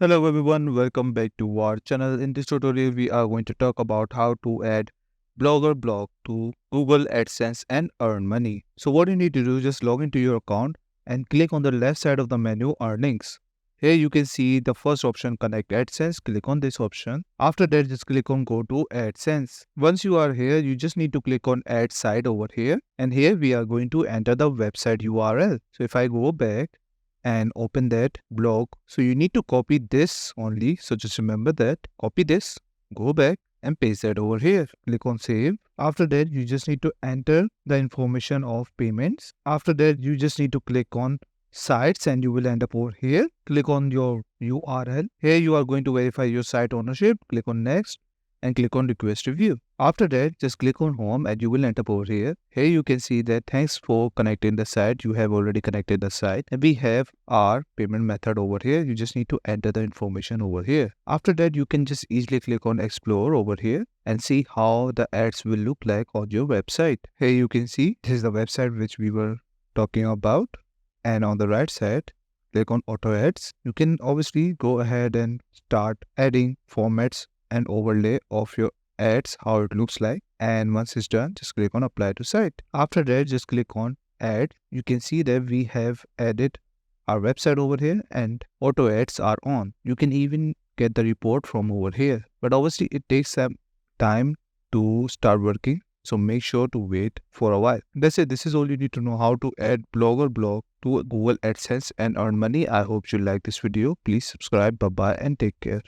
Hello everyone, welcome back to our channel. In this tutorial, we are going to talk about how to add blogger blog to Google AdSense and earn money. So what you need to do is just log into your account and click on the left side of the menu earnings. Here you can see the first option connect AdSense. Click on this option. After that, just click on go to AdSense. Once you are here, you just need to click on add site over here. And here we are going to enter the website URL. So if I go back and open that blog. So you need to copy this only. So just remember that, copy this, go back and paste that over here. Click on save. After that, you just need to enter the information of payments. After that, you just need to click on sites and you will end up over here. Click on your URL. Here you are going to verify your site ownership. Click on next and click on request review. After that, just click on home and you will end up over here. Here you can see that thanks for connecting the site. You have already connected the site and we have our payment method over here. You just need to enter the information over here. After that, you can just easily click on explore over here and see how the ads will look like on your website. Here you can see this is the website which we were talking about, and on the right side, click on auto ads. You can obviously go ahead and start adding formats and overlay of your ads, how it looks like. And once it's done, just click on apply to site. After that, just click on add. You can see that we have added our website over here and auto ads are on. You can even get the report from over here, but obviously it takes some time to start working. So make sure to wait for a while. That's it. This is all you need to know how to add blogger blog to Google AdSense and earn money. I hope you like this video. Please subscribe. Bye bye and take care.